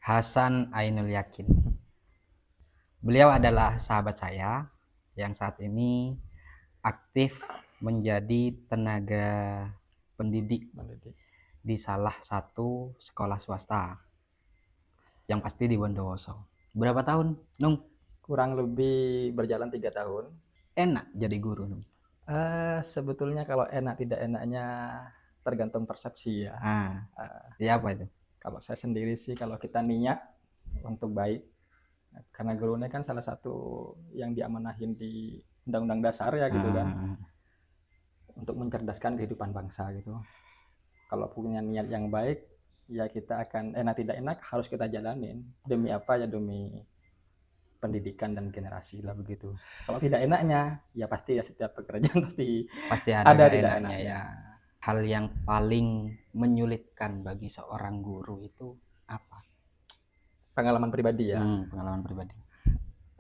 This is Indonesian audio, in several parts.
Hasan Ainul Yakin. Beliau adalah sahabat saya yang saat ini aktif menjadi tenaga pendidik di salah satu sekolah swasta yang pasti di Bondowoso. Berapa tahun, Nung? Kurang lebih berjalan 3 tahun. Enak jadi guru, Nung? Sebetulnya kalau enak tidak enaknya tergantung persepsi ya. Ya apa itu? Kalau saya sendiri sih kalau kita niat untuk baik, karena guru ini kan salah satu yang diamanahin di Undang-Undang Dasar ya gitu kan, untuk mencerdaskan kehidupan bangsa gitu. Kalau punya niat yang baik, ya kita akan enak tidak enak harus kita jalanin. Demi apa ya, demi pendidikan dan generasi lah begitu. Kalau tidak enaknya, ya pasti ya setiap pekerjaan pasti ada ada gak tidak enaknya enaknya. ya. Hal yang paling menyulitkan bagi seorang guru itu apa? Pengalaman pribadi ya. Pengalaman pribadi.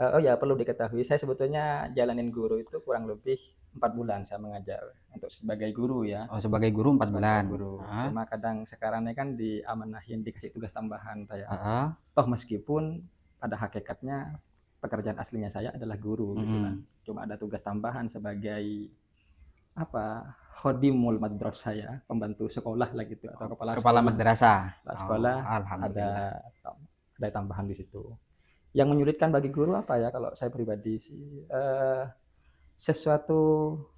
Oh ya, perlu diketahui saya sebetulnya jalanin guru itu kurang lebih 4 bulan saya mengajar untuk sebagai guru ya. Oh, sebagai guru 4 bulan. Guru. Cuma kadang sekarang ini kan diamanahin dikasih tugas tambahan saya. Toh meskipun pada hakikatnya pekerjaan aslinya saya adalah guru gitu kan. Cuma ada tugas tambahan sebagai khodimul madrasah ya, pembantu sekolah lah gitu, atau kepala madrasah. Sekolah. Ada tambahan di situ. Yang menyulitkan bagi guru apa ya, kalau saya pribadi sih sesuatu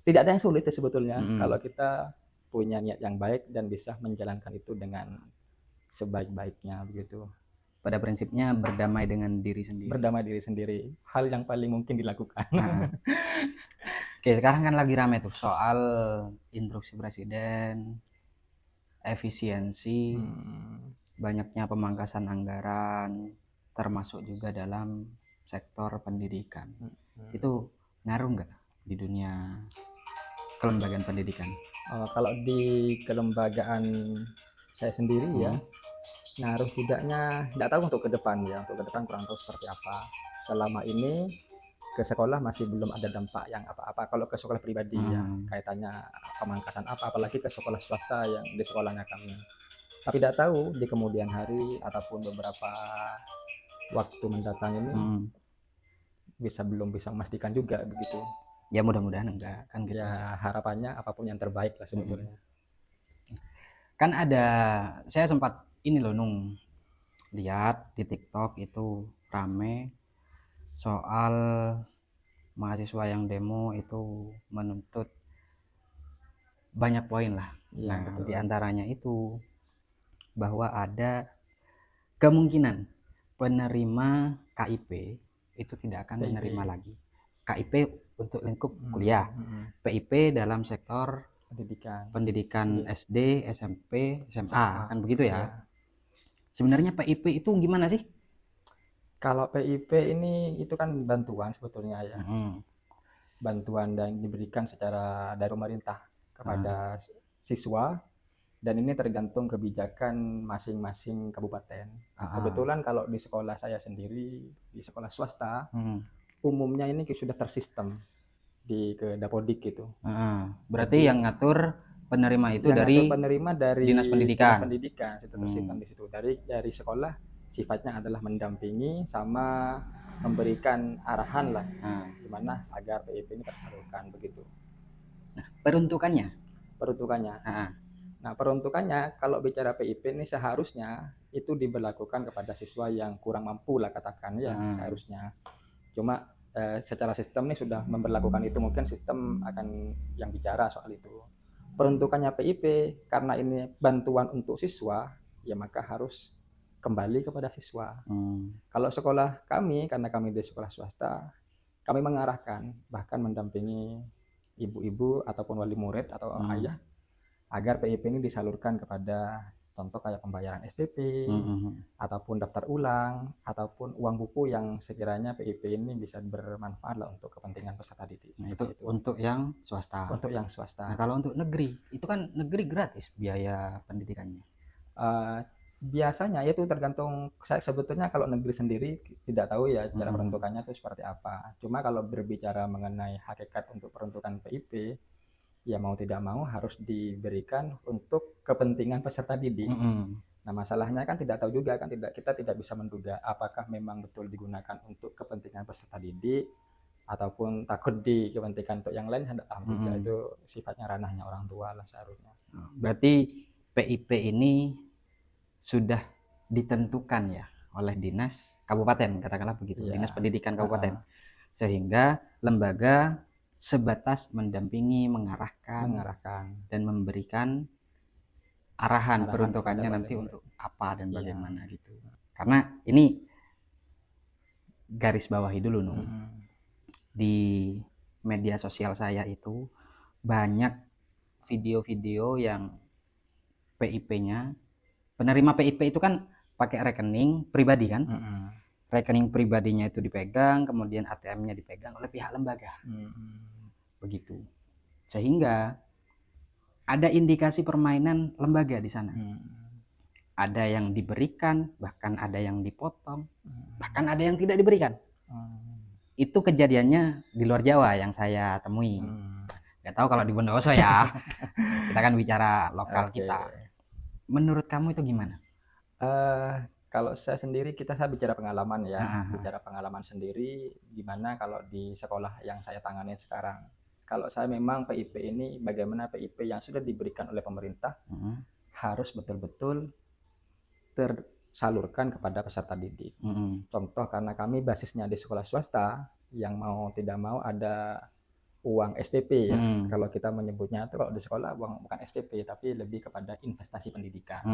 tidak ada yang sulit ya sebetulnya. Kalau kita punya niat yang baik dan bisa menjalankan itu dengan sebaik-baiknya begitu. Pada prinsipnya berdamai dengan diri sendiri. Berdamai diri sendiri, hal yang paling mungkin dilakukan. Oke, sekarang kan lagi rame tuh soal instruksi presiden, efisiensi, banyaknya pemangkasan anggaran, termasuk juga dalam sektor pendidikan. Itu ngaruh nggak di dunia kelembagaan pendidikan? Kalau di kelembagaan saya sendiri ya, ngaruh tidaknya nggak tahu untuk ke depan ya. Untuk ke depan kurang tahu seperti apa. Selama ini ke sekolah masih belum ada dampak yang apa-apa. Kalau ke sekolah pribadi ya, kaitannya pemangkasan apalagi ke sekolah swasta yang di sekolahnya kami. Tapi tidak tahu di kemudian hari ataupun beberapa waktu mendatang ini belum bisa memastikan juga begitu. Ya mudah-mudahan enggak kan gitu. Ya harapannya apapun yang terbaik lah sebetulnya. Kan ada, saya sempat ini loh Nung, lihat di TikTok itu rame soal mahasiswa yang demo itu menuntut banyak poin lah. Ya, nah betul. Di antaranya itu bahwa ada kemungkinan penerima KIP itu tidak akan menerima lagi KIP untuk lingkup kuliah, PIP dalam sektor pendidikan SD, SMP, SMA, kan begitu ya. Sebenarnya PIP itu gimana sih? Kalau PIP ini itu kan bantuan sebetulnya ya. Bantuan yang diberikan secara dari pemerintah kepada siswa, dan ini tergantung kebijakan masing-masing kabupaten. Kebetulan kalau di sekolah saya sendiri, di sekolah swasta, umumnya ini sudah tersistem di ke Dapodik gitu. Berarti yang ngatur penerima itu dari Dinas Pendidikan. Itu tersistem di situ. Dari sekolah sifatnya adalah mendampingi sama memberikan arahan lah, gimana agar PIP ini tersalurkan begitu. Nah, peruntukannya. Nah, peruntukannya kalau bicara PIP ini seharusnya itu diberlakukan kepada siswa yang kurang mampu lah katakan ya, seharusnya. Cuma secara sistem ini sudah memberlakukan itu, mungkin sistem akan yang bicara soal itu. Peruntukannya PIP karena ini bantuan untuk siswa, ya maka harus kembali kepada siswa. Kalau sekolah kami, karena kami di sekolah swasta, kami mengarahkan bahkan mendampingi ibu-ibu ataupun wali murid atau ayah agar PIP ini disalurkan kepada contoh kayak pembayaran SPP, ataupun daftar ulang, ataupun uang buku yang sekiranya PIP ini bisa bermanfaat lah untuk kepentingan peserta didik. Nah, itu untuk yang swasta. Nah, kalau untuk negeri, itu kan negeri gratis biaya pendidikannya. Biasanya itu tergantung, saya sebetulnya kalau negeri sendiri tidak tahu ya cara peruntukannya itu seperti apa. Cuma kalau berbicara mengenai hakikat untuk peruntukan PIP, ya mau tidak mau harus diberikan untuk kepentingan peserta didik. Nah, masalahnya kan tidak tahu juga kan, kita tidak bisa menduga apakah memang betul digunakan untuk kepentingan peserta didik ataupun takut dikepentingan untuk yang lain, hendak tahu juga. Itu sifatnya ranahnya orang tua lah seharusnya. Berarti PIP ini sudah ditentukan ya oleh dinas kabupaten, katakanlah begitu, dinas pendidikan kabupaten, sehingga lembaga sebatas mendampingi, mengarahkan dan memberikan arahan peruntukannya nanti untuk apa dan bagaimana gitu. Karena ini garis bawahi dulu Nung, di media sosial saya itu banyak video-video yang PIP-nya, penerima PIP itu kan pakai rekening pribadi kan, rekening pribadinya itu dipegang, kemudian ATM-nya dipegang oleh pihak lembaga, begitu, sehingga ada indikasi permainan lembaga di sana. Ada yang diberikan, bahkan ada yang dipotong, bahkan ada yang tidak diberikan. Itu kejadiannya di luar Jawa yang saya temui. Gak tahu kalau di Bondowoso ya. Kita kan bicara lokal kita. Menurut kamu itu gimana? Kalau saya sendiri, saya bicara pengalaman ya. Bicara pengalaman sendiri, gimana kalau di sekolah yang saya tangani sekarang. Kalau saya memang PIP ini, bagaimana PIP yang sudah diberikan oleh pemerintah harus betul-betul tersalurkan kepada peserta didik. Contoh, karena kami basisnya di sekolah swasta, yang mau tidak mau ada uang SPP ya. Kalau kita menyebutnya itu, kalau di sekolah uang bukan SPP, tapi lebih kepada investasi pendidikan.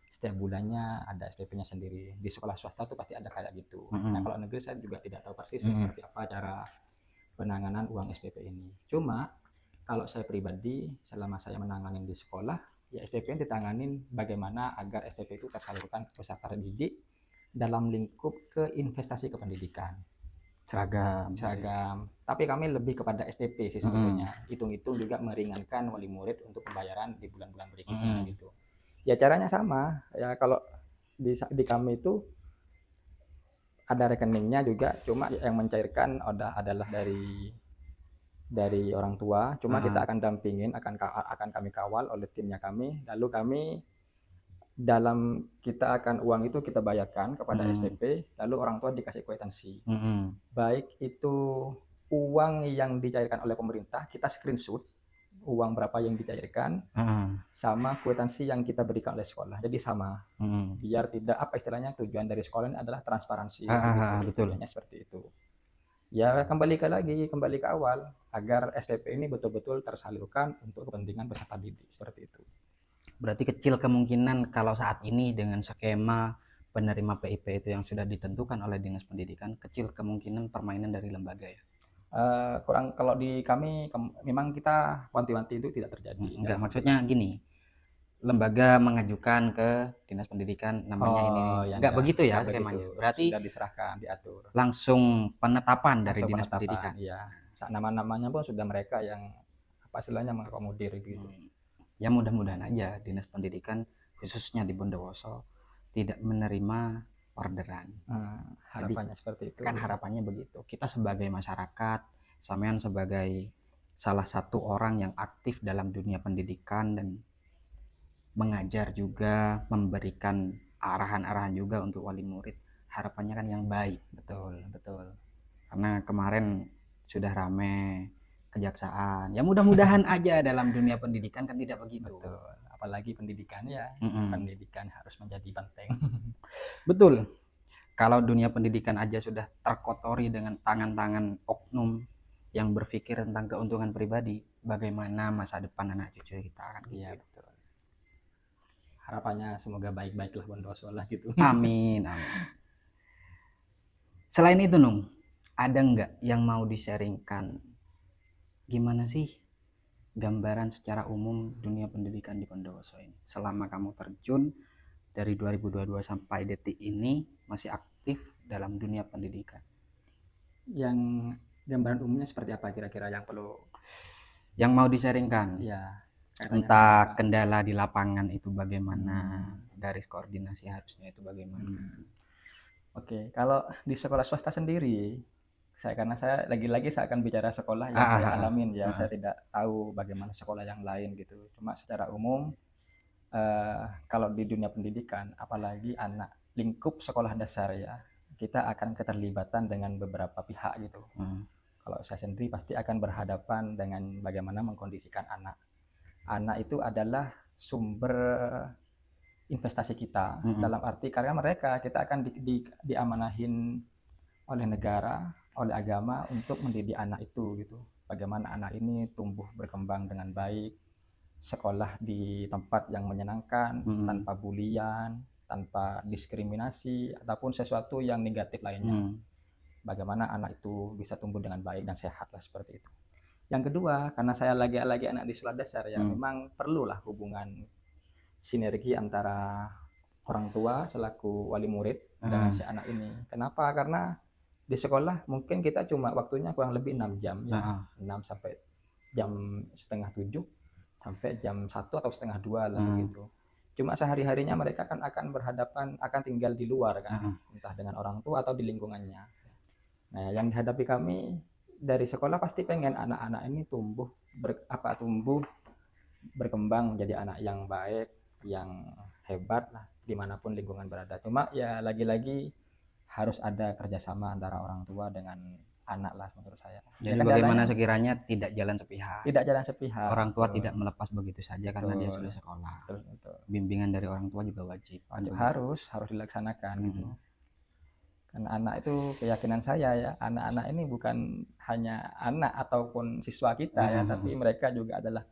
Setiap bulannya ada SPP-nya sendiri. Di sekolah swasta tuh pasti ada kayak gitu. Nah, kalau negeri saya juga tidak tahu persis seperti apa cara penanganan uang SPP ini. Cuma kalau saya pribadi, selama saya menangani di sekolah, ya SPP ditanganin bagaimana agar SPP itu tersalurkan ke peserta didik dalam lingkup ke investasi ke pendidikan. Seragam. Tapi kami lebih kepada SPP sih sebetulnya. Hitung-hitung juga meringankan wali murid untuk pembayaran di bulan-bulan berikutnya gitu. Ya caranya sama. Ya kalau di kami itu ada rekeningnya juga, cuma yang mencairkan adalah dari orang tua. Cuma kita akan dampingin, akan kami kawal oleh timnya kami. Lalu kami kita akan uang itu kita bayarkan kepada SPP, lalu orang tua dikasih kwitansi. Baik itu uang yang dicairkan oleh pemerintah, kita screenshot uang berapa yang dicairkan, sama kwitansi yang kita berikan oleh sekolah. Jadi sama, biar tidak, apa istilahnya, tujuan dari sekolah ini adalah transparansi. Betulnya seperti itu. Ya kembali ke awal, agar SPP ini betul-betul tersalurkan untuk kepentingan peserta didik, seperti itu. Berarti kecil kemungkinan kalau saat ini dengan skema penerima PIP itu yang sudah ditentukan oleh Dinas Pendidikan, kecil kemungkinan permainan dari lembaga ya? Kurang, kalau di kami memang kita wanti-wanti itu tidak terjadi. Enggak, maksudnya gini, lembaga mengajukan ke Dinas Pendidikan namanya ini. Enggak begitu ya skemanya. Berarti sudah diserahkan, diatur. Langsung penetapan dari Dinas Pendidikan. Iya. Nama-namanya pun sudah mereka yang apa istilahnya mengakomodir gitu. Ya mudah-mudahan aja Dinas Pendidikan khususnya di Bondowoso tidak menerima orderan. Harapannya seperti itu. Kan harapannya begitu. Kita sebagai masyarakat, sampean sebagai salah satu orang yang aktif dalam dunia pendidikan dan mengajar juga, memberikan arahan-arahan juga untuk wali murid, harapannya kan yang baik. Betul. Karena kemarin sudah rame kejaksaan. Ya mudah-mudahan aja dalam dunia pendidikan kan tidak begitu. Betul. Apalagi pendidikan ya. Pendidikan harus menjadi penting. Betul. Kalau dunia pendidikan aja sudah terkotori dengan tangan-tangan oknum yang berpikir tentang keuntungan pribadi, bagaimana masa depan anak cucu kita kan? Iya, betul. Harapannya semoga baik-baiklah Bondowoso lah gitu. Amin. Selain itu Nung, ada nggak yang mau di-sharingkan? Gimana sih gambaran secara umum dunia pendidikan di Bondowoso ini? Selama kamu terjun dari 2022 sampai detik ini masih aktif dalam dunia pendidikan. Yang gambaran umumnya seperti apa kira-kira yang mau di-sharingkan? Ya. Entah kendala di lapangan itu bagaimana, garis koordinasi harusnya itu bagaimana. Oke, kalau di sekolah swasta sendiri, karena saya lagi-lagi saya akan bicara sekolah yang saya alamin ya, saya tidak tahu bagaimana sekolah yang lain gitu. Cuma secara umum kalau di dunia pendidikan, apalagi anak lingkup sekolah dasar ya, kita akan keterlibatan dengan beberapa pihak gitu. Kalau saya sendiri pasti akan berhadapan dengan bagaimana mengkondisikan anak. Anak itu adalah sumber investasi kita, dalam arti karena mereka kita akan diamanahin oleh negara, oleh agama untuk mendidik anak itu gitu. Bagaimana anak ini tumbuh berkembang dengan baik, sekolah di tempat yang menyenangkan, tanpa bulian, tanpa diskriminasi ataupun sesuatu yang negatif lainnya. Bagaimana anak itu bisa tumbuh dengan baik dan sehat lah, seperti itu. Yang kedua, karena saya lagi anak di sekolah dasar ya, memang perlulah hubungan sinergi antara orang tua selaku wali murid dengan si anak ini. Kenapa? Karena di sekolah mungkin kita cuma waktunya kurang lebih 6 jam ya. 6 sampai jam setengah 7 sampai jam 1 atau setengah 2 lah begitu. Cuma sehari-harinya mereka kan akan berhadapan, akan tinggal di luar kan, entah dengan orang tua atau di lingkungannya. Nah, yang dihadapi kami dari sekolah pasti pengen anak-anak ini tumbuh berkembang menjadi anak yang baik, yang hebat lah dimanapun lingkungan berada. Cuma ya lagi-lagi harus ada kerjasama antara orang tua dengan anak lah menurut saya. Jadi ya, bagaimana sekiranya tidak jalan sepihak. Tidak jalan sepihak. Orang tua tidak melepas begitu saja karena dia sudah sekolah. Bimbingan dari orang tua juga wajib. Harus dilaksanakan gitu. Karena anak itu keyakinan saya ya, anak-anak ini bukan hanya anak ataupun siswa kita ya, tapi mereka juga adalah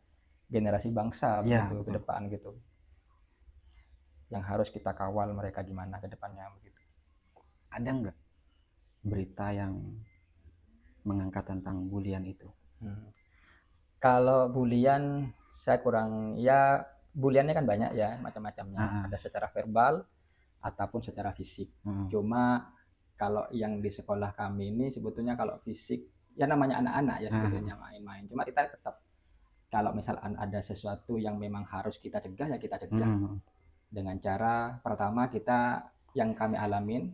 generasi bangsa begitu ke depan gitu. Yang harus kita kawal mereka gimana ke depannya begitu. Ada nggak berita yang mengangkat tentang bulian itu? Kalau bulian saya kurang, ya buliannya kan banyak ya macam-macamnya. Ada secara verbal ataupun secara fisik. Cuma kalau yang di sekolah kami ini sebetulnya kalau fisik ya namanya anak-anak ya sebetulnya main-main. Cuma kita tetap kalau misal ada sesuatu yang memang harus kita cegah ya kita cegah. Dengan cara pertama kita yang kami alamin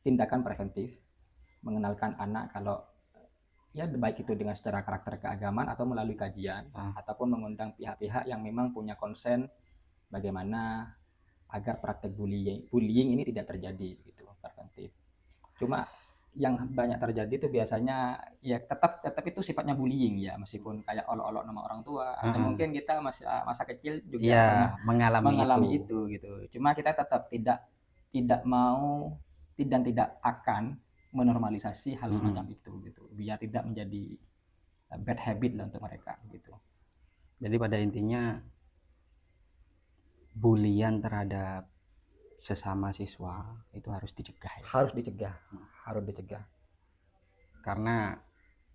tindakan preventif, mengenalkan anak kalau ya baik itu dengan secara karakter keagamaan atau melalui kajian ataupun mengundang pihak-pihak yang memang punya konsen bagaimana agar praktek bullying ini tidak terjadi gitu, preventif. Cuma yang banyak terjadi itu biasanya ya tetap itu sifatnya bullying ya, meskipun kayak olok-olok nama orang tua atau mungkin kita masa kecil juga pernah mengalami itu gitu. Cuma kita tetap tidak mau dan tidak akan menormalisasi hal semacam itu gitu, biar tidak menjadi bad habit lah untuk mereka gitu. Jadi pada intinya bulian terhadap sesama siswa itu harus dicegah ya? Harus dicegah. Karena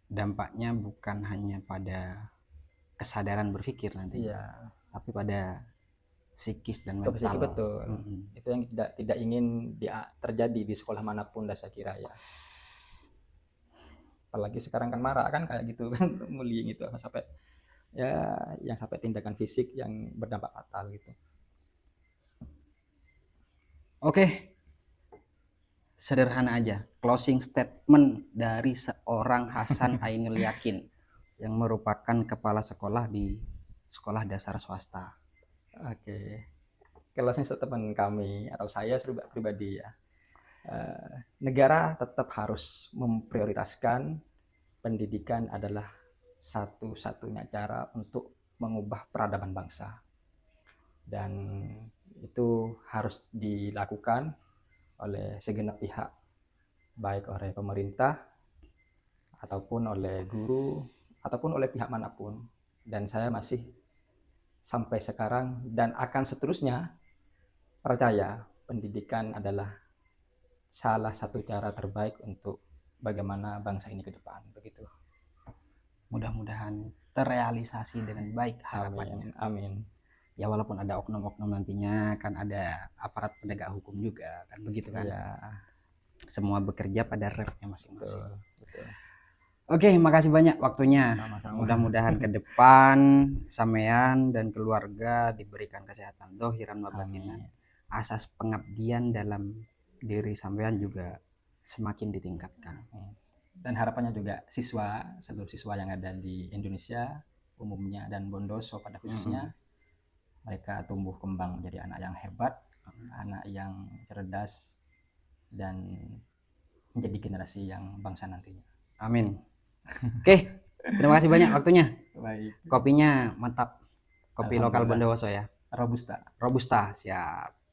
dampaknya bukan hanya pada kesadaran berpikir nanti, tapi pada psikis dan mental. Betul. Itu yang tidak ingin terjadi di sekolah manapun dah saya kira ya. Apalagi sekarang kan marak kan kayak gitu kan, bullying itu sampai ya yang sampai tindakan fisik yang berdampak fatal gitu. Oke, sederhana aja. Closing statement dari seorang Hasan Ainul Yakin yang merupakan kepala sekolah di sekolah dasar swasta. Oke. Closing statement kami atau saya pribadi ya, negara tetap harus memprioritaskan pendidikan adalah satu-satunya cara untuk mengubah peradaban bangsa. Dan itu harus dilakukan oleh segenap pihak, baik oleh pemerintah ataupun oleh guru ataupun oleh pihak manapun. Dan saya masih sampai sekarang dan akan seterusnya percaya pendidikan adalah salah satu cara terbaik untuk bagaimana bangsa ini ke depan begitu. Mudah-mudahan terrealisasi dengan baik harapannya. Amin. Ya walaupun ada oknum-oknum nantinya, kan ada aparat penegak hukum juga kan begitu kan ya. Semua bekerja pada rate-nya masing-masing. Betul. Oke, makasih banyak waktunya. Sama-sama. Mudah-mudahan ke depan sampean dan keluarga diberikan kesehatan dohiran wa batinan. Asas pengabdian dalam diri sampean juga semakin ditingkatkan. Dan harapannya juga seluruh siswa yang ada di Indonesia umumnya dan Bondoso pada khususnya mereka tumbuh kembang menjadi anak yang hebat, anak yang cerdas, dan menjadi generasi yang bangsa nantinya. Amin. Oke, terima kasih banyak waktunya. Baik. Kopinya mantap. Kopi lokal Alhamdulillah. Bondowoso ya. Robusta. Robusta, siap.